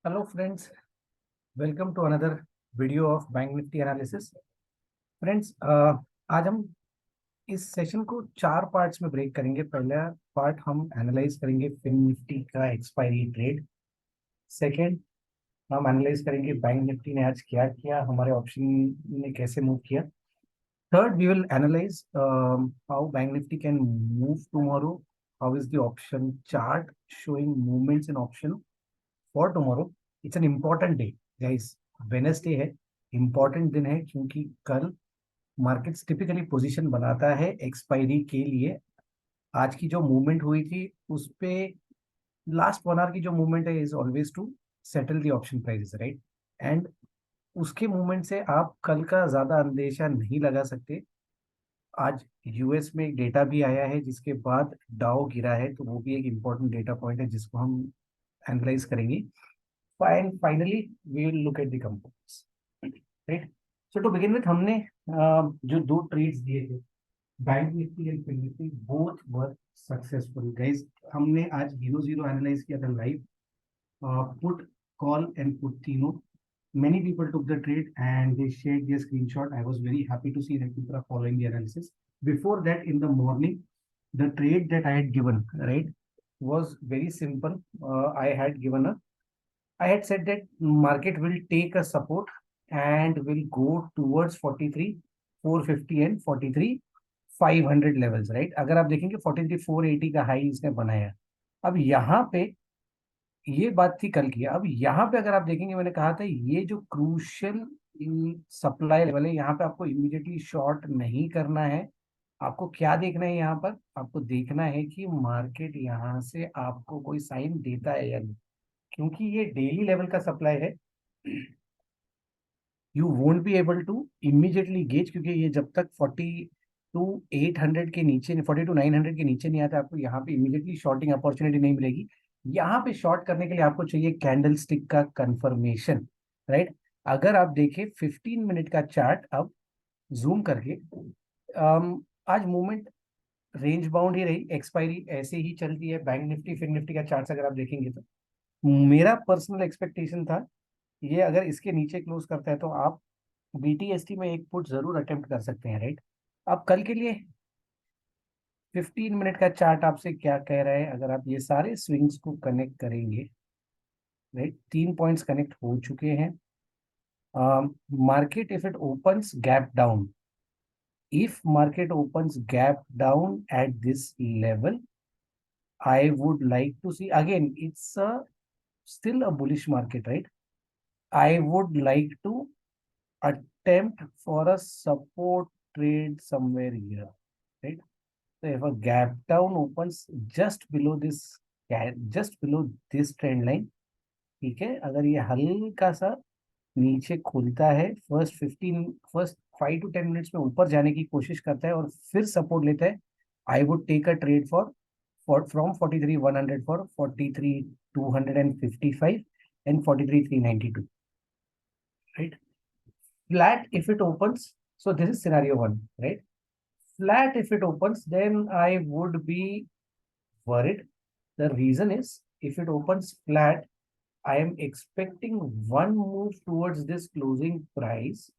Hello friends, welcome to another video of Bank Nifty analysis. Friends, आज हम इस session को चार पार्ट्स में ब्रेक करेंगे। पहला पार्ट हम एनालाइज करेंगे फिन निफ्टी का एक्सपायरी ट्रेड। सेकंड, हम एनालाइज करेंगे बैंक निफ्टी ने आज क्या किया, हमारे ऑप्शन ने कैसे मूव किया। Third, we will analyse how Bank Nifty can move tomorrow, how is the option chart showing movements in option for tomorrow. It's an important day guys, Wednesday है, important दिन है क्योंकि कल मार्केट्स टिपिकली पोजीशन बनाता है expiry के लिए। आज की जो मूवमेंट हुई थी उस पे लास्ट 1 आवर की जो मूवमेंट है is always to settle the option prices, right. And उसके मूवमेंट से आप कल का ज्यादा अंदेशा नहीं लगा सकते। आज यूएस में एक डेटा भी आया है जिसके बाद डाउ गिरा है, तो वो भी एक इम्पोर्टेंट डेटा पॉइंट है जिसको हम एनालाइज करेंगे। And finally, we will look at the components. Right? So to begin with, हमने जो दो ट्रेड्स दिए थे, Bank Nifty and Fin Nifty, both were successful guys. हमने आज 0-0 एनालाइज किया था live, put, call and put तीनों। Many people took the trade and they shared their screenshot. I was very happy to see that people are following the analysis. Before that, in the morning, the trade that I had given, right, was very simple. I had given a I had said that market will take a support and will go towards 43,450 and 43,500 levels, right? अगर आप देखेंगे 43,480 का high इसने बनाया। अब यहाँ पे ये बात थी कल की। अब यहाँ पे अगर आप देखेंगे, मैंने कहा था ये जो क्रूशियल सप्लाई लेवल है, यहाँ पे आपको इमीडिएटली शॉर्ट नहीं करना है। आपको क्या देखना है यहाँ पर? आपको देखना है कि मार्केट यहाँ से आपको कोई साइन देता है या नहीं, क्योंकि ये डेली लेवल का सप्लाई है। You won't be able to immediately gauge, क्योंकि ये जब तक 42,800 के नीचे, 42,900 के नीचे नहीं आता, आपको यहाँ पे इमीडिएटली शॉर्टिंग अपॉर्चुनिटी नहीं मिलेगी। यहाँ पे शॉर्ट करने के लिए आपको चाहिए कैंडल स्टिक का कंफर्मेशन, राइट। अगर आप देखें 15 मिनट का चार्ट, अब जूम करके, आज मूवमेंट रेंज बाउंड ही रही, एक्सपायरी ऐसे ही चलती है। बैंक निफ्टी फिन निफ्टी का चार्ट अगर आप देखेंगे तो मेरा पर्सनल एक्सपेक्टेशन था ये अगर इसके नीचे क्लोज करता है तो आप बीटीएसटी में एक पुट जरूर अटेम्प्ट कर सकते हैं, राइट। अब कल के लिए 15 मिनट का चार्ट आपसे क्या कह रहा है? अगर आप ये सारे स्विंग्स को कनेक्ट करेंगे, राइट, 3 पॉइंट्स कनेक्ट हो चुके हैं। Market if it opens gap down, if market opens gap down at this level, I would like to see, again, it's a still a bullish market, right? I would like to attempt for a support trade somewhere here, right? So if a gap down opens just below this, just below this trend line, ठीक है, अगर ये हल्का सा नीचे खुलता है, first 5 to 10 minutes में ऊपर जाने की कोशिश करता है और फिर सपोर्ट लेता है, I would take a trade for from 43,100 for 43,255 and 43,392, right? Flat if it opens, so this is scenario one, right? Flat if it opens, then I would be worried. The reason is, if it opens flat, I am expecting one move towards this closing price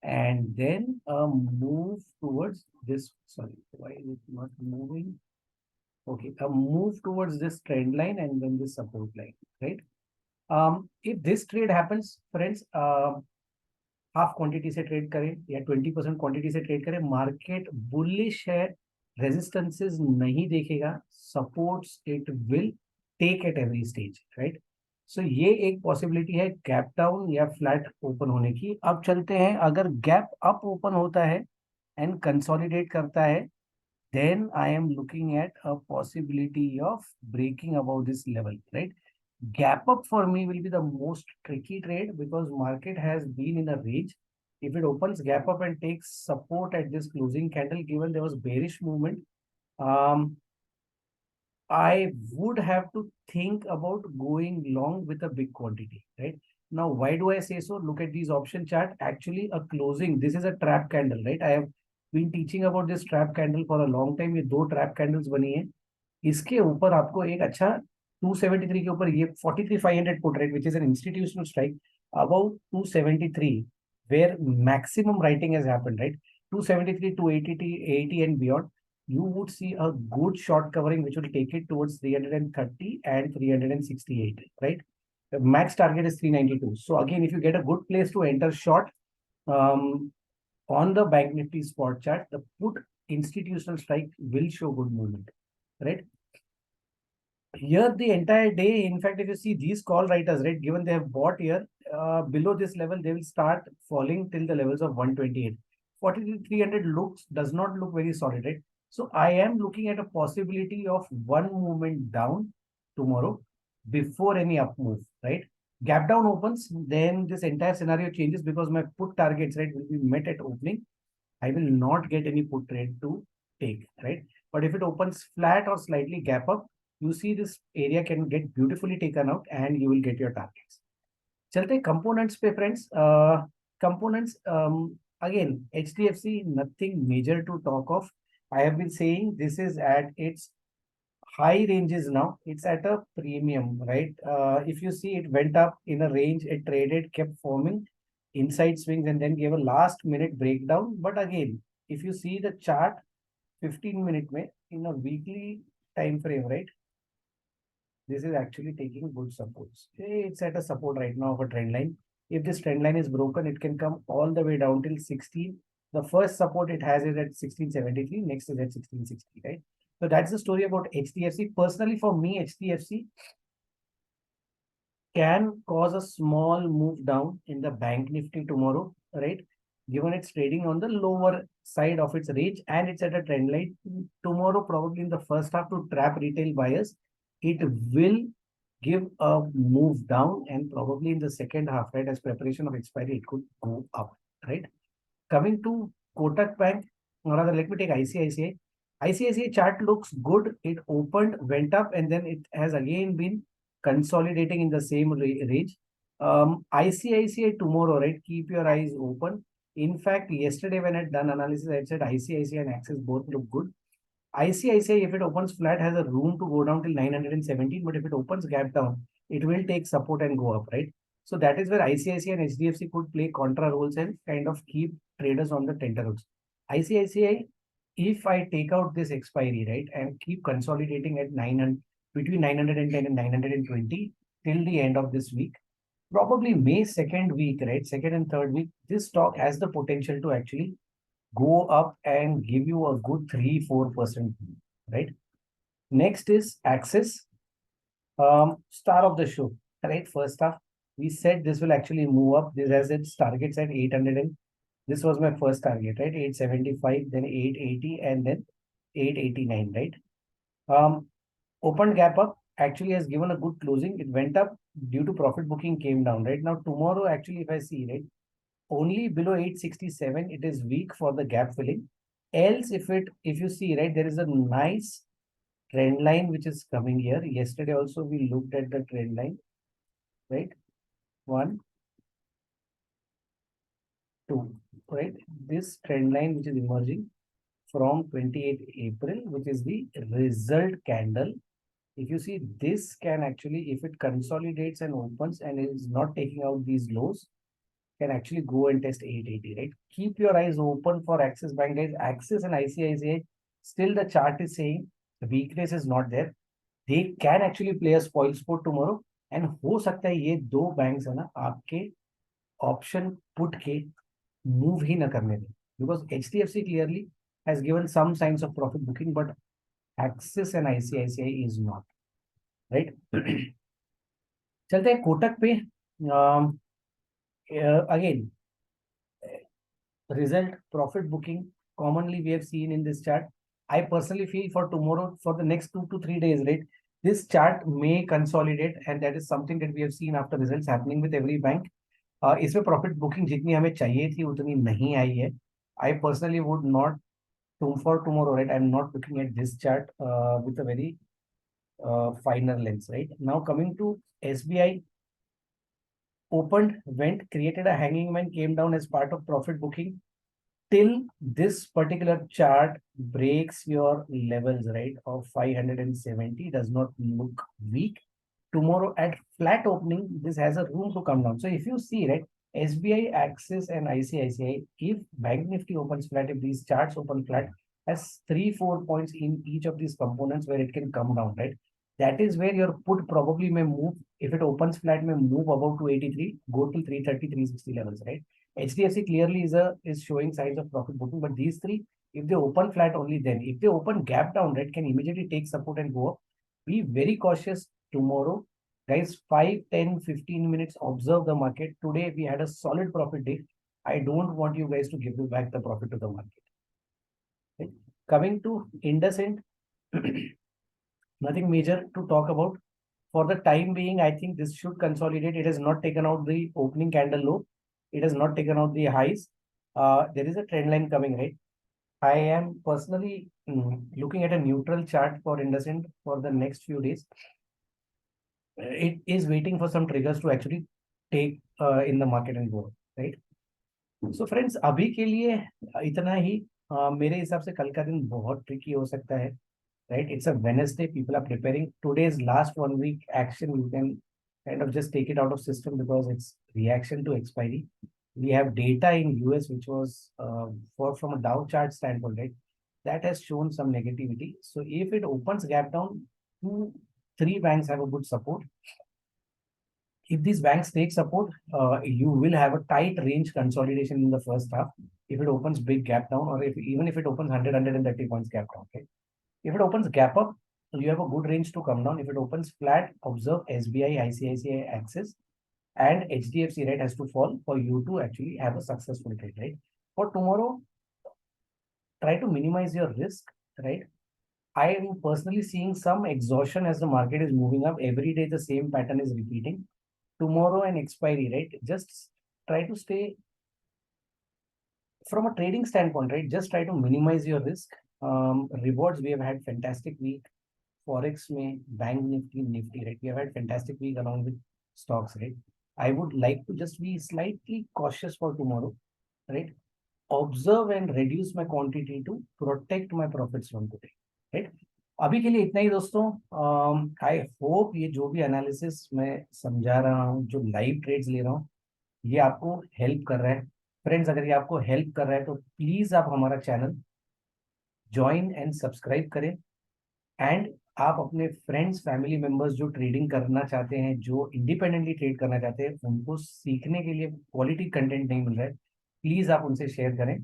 and then a move towards this. Sorry, why is it not moving? Okay, a move towards this trend line and then this support line, right? If this trade happens, friends, half quantity से trade करें या 20% quantity से trade करें, market bullish है, resistances नहीं देखेगा, supports it will take at every stage, right. So ये एक पॉसिबिलिटी है गैप डाउन या फ्लैट ओपन होने की। अब चलते हैं, अगर गैप अप ओपन होता है एंड कंसोलिडेट करता है, then I am looking at a possibility of breaking above this level, right? Gap up for me will be the most tricky trade because market has been in a range. If it opens gap up and takes support at this closing candle, given there was bearish movement, I would have to think about going long with a big quantity, right? Now, why do I say so? Look at these option chart. Actually, a closing, this is a trap candle, right? I have been teaching about this trap candle for a long time. ये दो trap candles बनी है, इसके ऊपर आपको एक अच्छा 273 के ऊपर ये 43,500 put rate, which is an institutional strike above 273, where maximum writing has happened, right? 273, 280 and beyond, you would see a good short covering which will take it towards 330 and 368, right? The max target is 392. So again, if you get a good place to enter short, on the Bank Nifty spot chart, the put institutional strike will show good movement, right? Here the entire day, in fact, if you see these call writers, right, given they have bought here, below this level, they will start falling till the levels of 128. 4300 does not look very solid, right? So I am looking at a possibility of one movement down tomorrow before any up move, right? Gap down opens, then this entire scenario changes because my put targets, right, will be met at opening. I will not get any put trade to take, right? But if it opens flat or slightly gap up, you see this area can get beautifully taken out and you will get your targets. चलते components पे friends. Components, again, HDFC, nothing major to talk of. I have been saying this is at its high ranges now. It's at a premium, right? If you see, it went up in a range, it traded, kept forming inside swings and then gave a last minute breakdown. But again, if you see the chart, 15-minute mein, in a weekly time frame, right? This is actually taking good supports. It's at a support right now of a trend line. If this trend line is broken, it can come all the way down till 16. The first support it has is at 1673. Next is at 1660, right? So that's the story about HDFC. Personally, for me, HDFC can cause a small move down in the Bank Nifty tomorrow, right? Given it's trading on the lower side of its range and it's at a trend line, tomorrow probably in the first half to trap retail buyers, it will give a move down, and probably in the second half, right, as preparation of expiry, it could go up, right? Coming to Kotak Bank, or rather, let me take ICICI. ICICI chart looks good. It opened, went up, and then it has again been consolidating in the same range. ICICI tomorrow, right? Keep your eyes open. In fact, yesterday when I had done analysis, I said ICICI and Axis both look good. ICICI, if it opens flat, has a room to go down till 917, but if it opens gap down, it will take support and go up, right? So that is where ICICI and HDFC could play contra roles and kind of keep traders on the tenterhooks. ICICI, if I take out this expiry, right, and keep consolidating at 900, between 910 and 920 till the end of this week, probably May second week, right, second and third week, this stock has the potential to actually go up and give you a good 3-4%, right? Next is Axis, star of the show, right? First half, we said this will actually move up. This has its targets at 800, and this was my first target, right? 875, then 880, and then 889, right? Opened gap up, actually has given a good closing. It went up due to profit booking, came down, right? Now tomorrow, actually, if I see, right, only below 867, it is weak for the gap filling. Else, if you see, right, there is a nice trend line which is coming here. Yesterday also we looked at the trend line, right? 1, 2, right? This trend line which is emerging from 28th April, which is the result candle. If you see, this can actually, if it consolidates and opens and is not taking out these lows, can actually go and test 880, right? Keep your eyes open for Axis Bank, guys. Axis and ICICI, still the chart is saying the weakness is not there. They can actually play a spoil sport tomorrow, and हो सकता है ये दो banks है ना आपके option put के move ही ना करने दें, because HDFC clearly has given some signs of profit booking, but Axis and ICICI is not, right? चलते हैं कोटक पे. Again, result profit booking commonly we have seen in this chart. I personally feel for tomorrow, for the next 2 to 3 days, right, this chart may consolidate, and that is something that we have seen after results happening with every bank. इसमें profit booking जितनी हमें चाहिए थी उतनी नहीं आई है. I personally would not, for tomorrow, right, I'm not looking at this chart with a very finer lens, right? Now coming to SBI, opened, went, created a hanging man, came down as part of profit booking. Till this particular chart breaks your levels, right, of 570, does not look weak. tomorrow at flat opening, this has a room to come down. So if you see, right, SBI, Axis, and ICICI, if Bank Nifty opens flat, if these charts open flat, has 3-4 points in each of these components where it can come down, right? That is where your put probably may move. If it opens flat, may move above 283, go to 330, 360 levels, right? HDFC clearly is showing signs of profit booking, but these three, if they open flat, only then. If they open gap down, right, can immediately take support and go up. Be very cautious tomorrow. Guys, 5, 10, 15 minutes, observe the market. Today, we had a solid profit day. I don't want you guys to give you back the profit to the market. Okay? Coming to IndusInd, nothing major to talk about. For the time being, I think this should consolidate. It has not taken out the opening candle low. It has not taken out the highs. There is a trend line coming, right? I am personally looking at a neutral chart for IndusInd for the next few days. It is waiting for some triggers to actually take in the market and go, right? So friends, अभी के लिए इतना ही. मेरे हिसाब से कल का दिन बहुत ट्रिकी हो सकता है, right? It's a Wednesday. People are preparing. Today's last 1 week action, you can kind of just take it out of system because it's reaction to expiry. We have data in US, which was from a Dow chart standpoint, right? That has shown some negativity. So if it opens gap down, 2-3 banks have a good support. If these banks take support, you will have a tight range consolidation in the first half. If it opens big gap down, or even if it opens 100, 130 points gap down, okay? If it opens gap up, you have a good range to come down. If it opens flat, observe SBI, ICICI, Axis, and HDFC, right, has to fall for you to actually have a successful trade, right? For tomorrow, try to minimize your risk, right? I am personally seeing some exhaustion as the market is moving up. Every day, the same pattern is repeating. Tomorrow and expiry, right? Just try to stay from a trading standpoint, right? Just try to minimize your risk. Rewards, we have had fantastic week. Forex may Bank Nifty, right? We have had fantastic week along with stocks, right? I would like to just be slightly cautious for tomorrow, right? Observe and reduce my quantity to protect my profits from today, right? अभी के लिए इतना ही दोस्तों. I hope ये जो भी analysis मैं समझा रहा हूँ, जो लाइव ट्रेड्स ले रहा हूँ, ये आपको हेल्प कर रहा है. फ्रेंड्स, अगर ये आपको हेल्प कर रहा है तो प्लीज आप हमारा चैनल ज्वाइन एंड सब्सक्राइब करें. एंड आप अपने फ्रेंड्स, फैमिली मेंबर्स जो ट्रेडिंग करना चाहते हैं, जो इंडिपेंडेंटली ट्रेड करना चाहते हैं, उनको सीखने के लिए क्वालिटी कंटेंट नहीं मिल रहा है, प्लीज आप उनसे शेयर करें.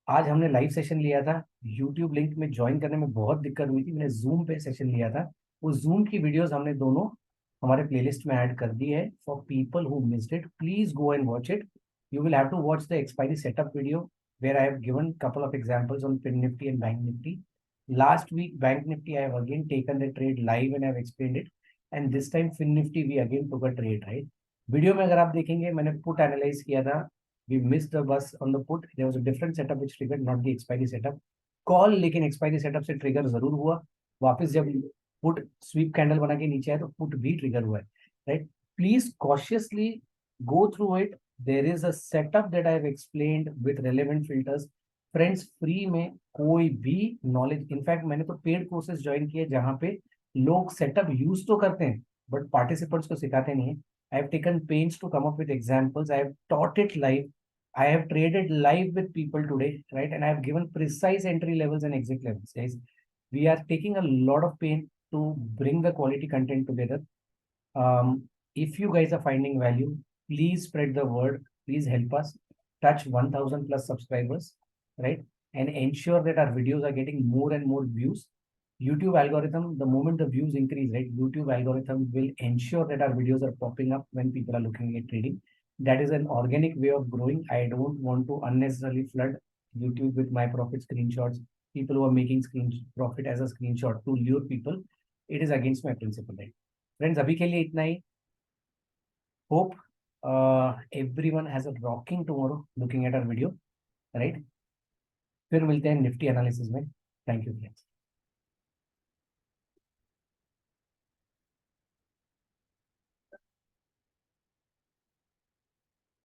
आज हमने लाइव सेशन लिया था. यूट्यूब लिंक में ज्वाइन करने में बहुत दिक्कत हुई थी. मैंने जूम पे सेशन लिया था. वो जूम की वीडियोस हमने दोनों हमारे प्लेलिस्ट में ऐड कर दी है. For people who missed it, please go and watch it. You will have to watch the expiry setup video where I have given couple of examples on Fin Nifty and Bank Nifty. Last week, Bank Nifty, I have again taken the trade live and I have explained it. And this time, Fin Nifty, we again took a trade, right? Video में अगर आप देखेंगे, मैंने put analyse किया था. We missed the bus on the put. There was a different setup which triggered, not the expiry setup. Call लेकिन expiry setup से trigger जरूर हुआ. वापस जब put sweep candle बना के नीचे आया तो put भी trigger हुआ है, right? Please cautiously go through it. There is a setup that I have explained with relevant filters. Friends, free में कोई भी नॉलेज, इनफैक्ट मैंने तो पेड कोर्सेज ज्वाइन किए जहां पे लोग सेटअप यूज तो करते हैं बट पार्टिसिपेंट्स को सिखाते नहीं है. I have taken pains to come up with examples. I have taught it live. I have traded live with people today, right? And I have given precise entry levels and exit levels, guys. We are taking a lot of pain to bring the quality content together. If you guys are finding value, please spread the word. Please help us touch 1000 plus subscribers, right? And ensure that our videos are getting more and more views. YouTube algorithm, the moment the views increase, right, YouTube algorithm will ensure that our videos are popping up when people are looking at trading. That is an organic way of growing. I don't want to unnecessarily flood YouTube with my profit screenshots, people who are making profit as a screenshot to lure people. It is against my principle, right? Friends, अभी के लिए इतना ही. Hope everyone has a rocking tomorrow looking at our video, right? फिर मिलते हैं Nifty analysis में. Thank you friends.